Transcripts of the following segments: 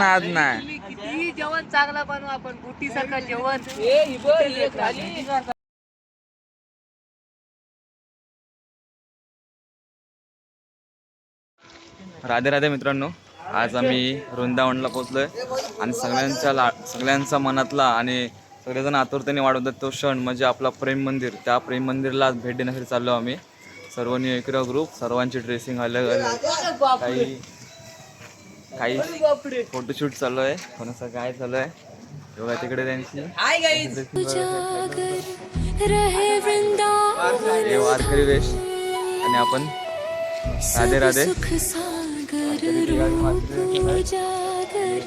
आज नाही किती जेवण चांगला बनवू आपण बुटी सारखं जेवण. राधे राधे मित्रांनो, आज आम्ही वृंदावनला पोहोचलोय आणि सगळ्यांचा मनातला आणि सगळेजण आतुरतेने वाढवतात तो क्षण म्हणजे आपला प्रेम मंदिर. त्या प्रेम मंदिरला आज भेट देण्यासाठी चाललो आम्ही सर्वांनी एकत्र ग्रुप. सर्वांची ड्रेसिंग अलग अलग, काही फोटोशूट चालू आहे, कोणाचं काय चालू आहे बघा तिकडे त्यांची वारकरी वेश आणि आपण राधे राधे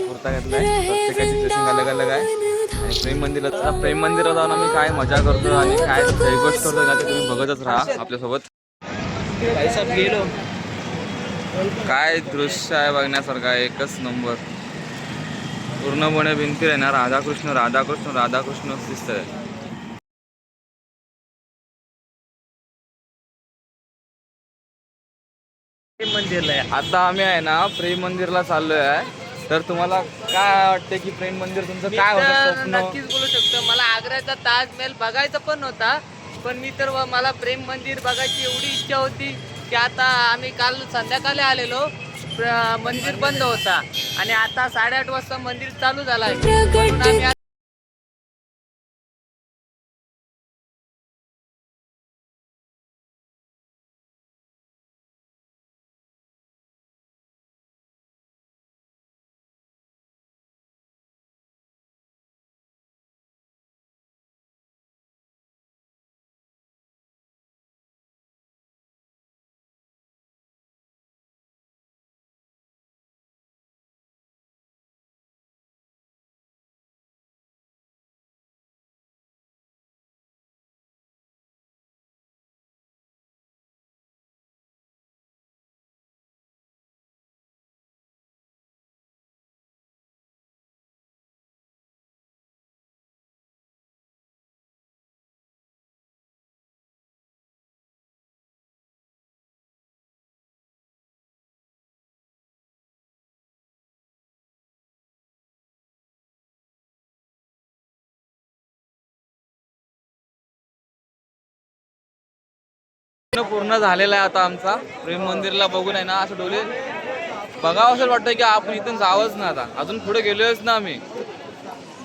कुर्ता घातलाय. प्रत्येकाची ड्रेसिंग अलग अलग आहे आणि प्रेम मंदिरात जाऊन आम्ही काय मजा करतो आणि काय गोष्ट करतो ना ते तुम्ही बघतच राहा आपल्यासोबत. काय दृश्य आहे बघण्यासारखं, एकच नंबर. पूर्णपणे भिंती आहे ना राधाकृष्ण राधाकृष्ण राधाकृष्ण दिसतंय. मंदिरला आता आम्ही आहे ना प्रेम मंदिरला चाललोय आहे. तर तुम्हाला काय वाटतं की प्रेम मंदिर तुमचं काय होतं? नक्कीच बोलू शकतो. मला आग्र्याचा ताजमहल बघायचा पण होता, पण मी तर मला प्रेम मंदिर बघायची एवढी इच्छा होती की आता आम्ही काल संध्याकाळी आलेलो, मंदिर बंद होता आणि आता 8:30 वाजता मंदिर चालू झालं आहे. पूर्ण झालेला आहे आता आमचा. प्रेम मंदिरला बघून आहे ना असं डोले बघावं असं वाटतं की आपण इथून जावंच ना, आता अजून पुढे गेलोच ना आम्ही.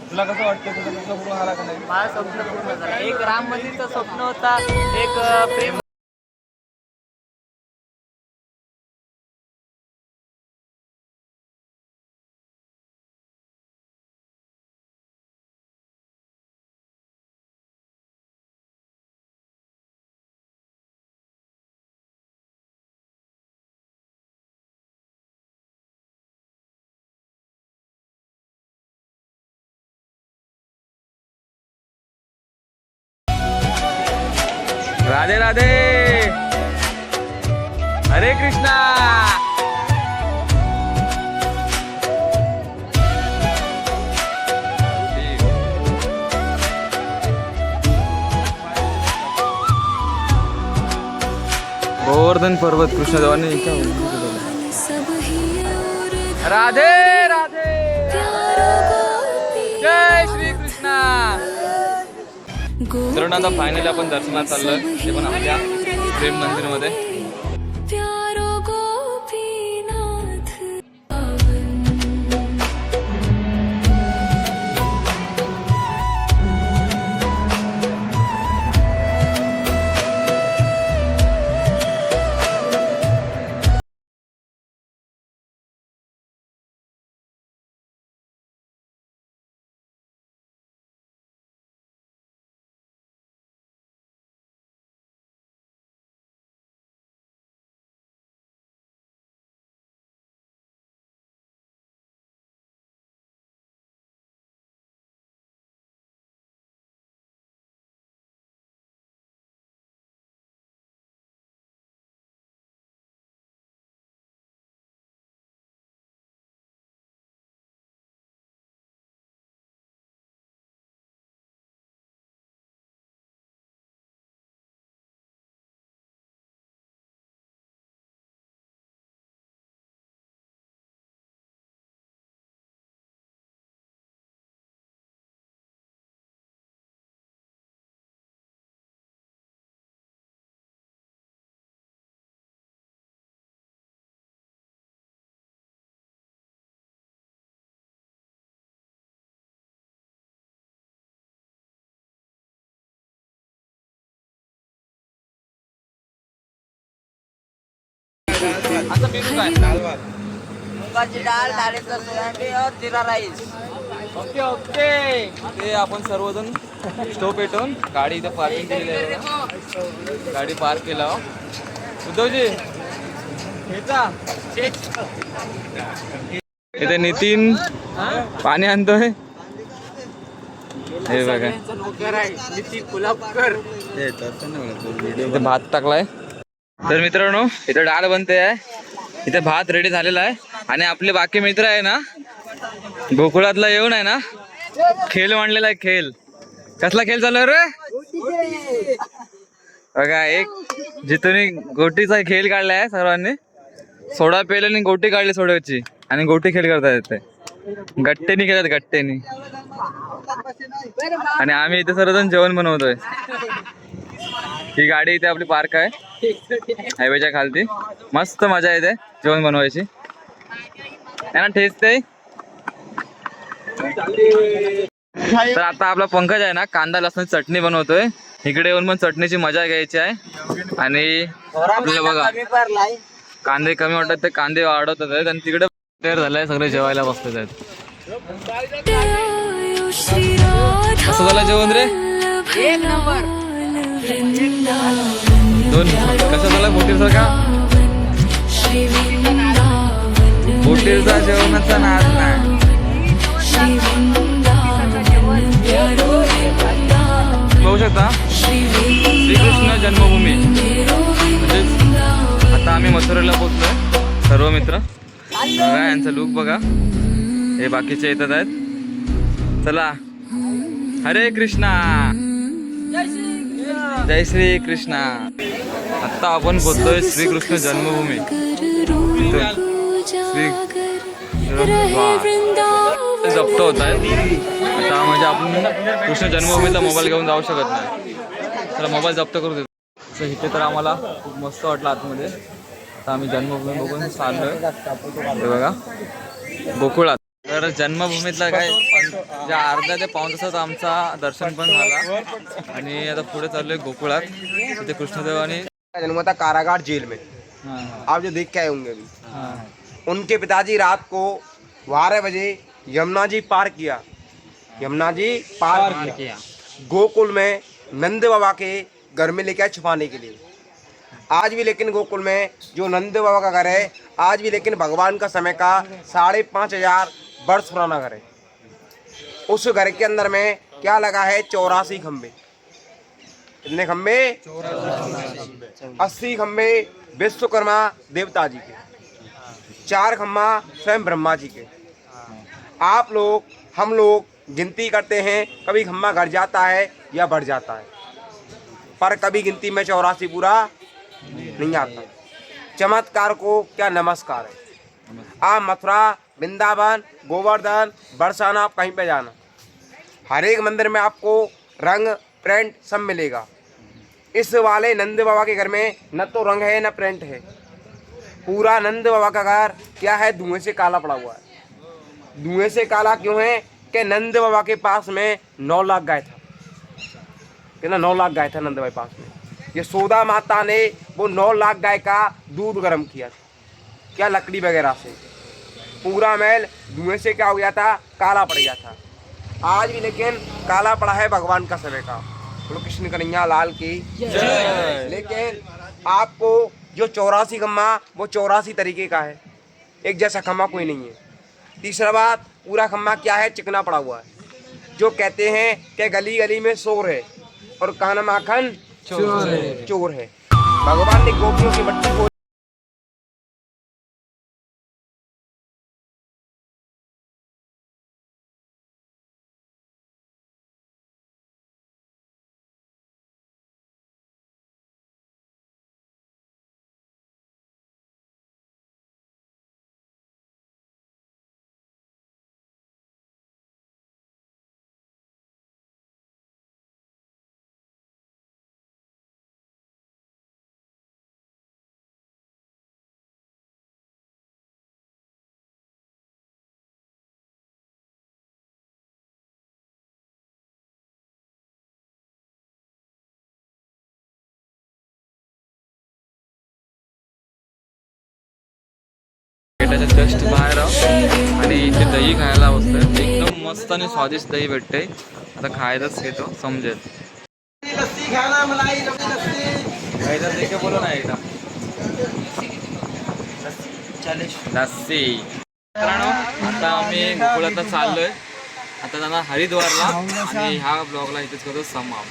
तुला कसं वाटतं, तुझं स्वप्न पूर्ण झाला का नाही? माझं स्वप्न पूर्ण झालं. एक राम मंदिरचं स्वप्न होता, एक प्रेम राधे राधे, हरे कृष्णा. गोवर्धन पर्वत कृष्णदेवाने राधे राधे, जय श्री कृष्णा. तर आता फायनली आपण दर्शनात चाललोय, ते पण आपल्या प्रेम मंदिरमध्ये. आता मेनू काय? मुगाची डाळ, डाळीचं सोयाबीन और जिरा राईस. Okay okay. ते आपण सर्वजण स्टोव पेटवून गाडी इथं पार्किंग केलेली आहे बघा. गाडी पार्क केला. उद्धवजी इथे नितीन पाणी आणतोय. हे बघा इथे भात टाकलाय. तर मित्रांनो इथे डाळ बनते आहे. इथे भात रेडी झालेला आहे आणि आपले बाकी मित्र आहे ना गोकुळातला येऊन आहे ना खेळ मांडलेला आहे. खेळ कसला खेळ चालू आहे रे बघा. एक जिथून गोटीचा खेळ काढलाय सर्वांनी. सोडा पेल आणि गोटी काढली सोड्याची आणि गोटी खेळ करता येते. गट्टेनी खेळतात गट्टेनी. आणि आम्ही इथे सर्वजण जेवण बनवतोय. ही गाडी इथे आपली पार्क आहे हायवेच्या खालती. मस्त मजा येते जेवण बनवायची. आहे ना ठेचते. तर आता आपला पंकज आहे ना कांदा लसणाची चटणी बनवतोय. इकडे येऊन पण चटणीची मजा घ्यायची आहे. आणि आपल्याला बघा कांदे कमी वाटतात ते कांदे वाढवतात आहेत. आणि तिकडे तयार झालाय सगळे जेवायला बसतात आहेत. कसं झालं जेवण रे? एक नंबर. दोन कसं झालं बोटीरचा का? बोटीरचा जेवणाचा नाद नाही. पाहू शकता श्रीकृष्ण जन्मभूमी. म्हणजेच आता आम्ही मथुरेला पोहोचलोय सर्व मित्र. बघा यांचा लुक बघा. हे बाकीचे येतात आहेत. चला हरे कृष्णा जय श्री कृष्णा. आता आपण पोहोचतोय श्रीकृष्ण जन्मभूमी. जप्त होत आहे आता. म्हणजे आपण कृष्ण जन्मभूमीला मोबाईल घेऊन जाऊ शकत नाही. तर मोबाईल जप्त करू देतो. तर इथे तर आम्हाला खूप मस्त वाटलं आतमध्ये. आता आम्ही जन्मभूमी बघून चाललोय. हे बघा गोकुळात. तर जन्मभूमीतला काय ज्या अर्ध्या ते पाऊण तासात आमचा दर्शन पण झाला. आणि आता पुढे चाललोय गोकुळात. तिथे कृष्णदेवानी जन्म था कारागार जेल में। आप जो देख के आए होंगे अभी। उनके पिताजी रात को 12 बजे यमुना जी पार किया। यमुना जी पार किया गोकुल में नंद बाबा के घर में लेके आए छुपाने के लिए। आज भी लेकिन गोकुल में जो नंद बाबा का घर है आज भी लेकिन भगवान का समय का 5,500 वर्ष पुराना घर है। उस घर के अंदर में क्या लगा है 84 खंबे। कितने खंबे? 80 खंबे विश्वकर्मा देवता जी के, 4 खम्मा स्वयं ब्रह्मा जी के। आप लोग हम लोग गिनती करते हैं, कभी खम्मा घट जाता है या बढ़ जाता है, पर कभी गिनती में 84 पूरा नहीं आता। चमत्कार को क्या नमस्कार है। आप मथुरा, वृंदावन, गोवर्धन, बरसाना, आप कहीं पे जाना, हर एक मंदिर में आपको रंग प्रिंट सब मिलेगा। इस वाले नंद बाबा के घर में न तो रंग है न प्रिंट है। पूरा नंद बाबा का घर क्या है, धुएं से काला पड़ा हुआ है। धुएं से काला क्यों है कि नंद बाबा के पास में 9 लाख गाय था। कितना? 9 लाख गाय था नंद बाबा के पास में। यशोदा माता ने वो 9 लाख गाय का दूध गर्म किया था, क्या लकड़ी वगैरह से। पूरा महल धुएं से क्या हो गया था, काला पड़ गया था। आज भी लेकिन काला पड़ा है भगवान का समय का। बोलो कृष्ण कन्हैया लाल की जय। लेकिन आपको जो 84 खम्मा वो 84 तरीके का है, एक जैसा खम्मा कोई नहीं है। तीसरा बात, पूरा खम्मा क्या है, चिकना पड़ा हुआ है। जो कहते हैं कि गली गली में शोर है और कान माखन चोर है। भगवान ने गोपियों की मट्टी को जस्ट बाहेर आहोत आणि इथे दही खायला बसतोय. एकदम मस्त आणि स्वादिष्ट दही भेटते. आता खायलाच घेतो समजेल. एकदा देखील बोलो ना एकदा लस्सी. मित्रांनो आता आम्ही गोकुळात चाललोय. आता जाणार हरिद्वारला आणि ह्या ब्लॉगला इथेच करतो समाप्त.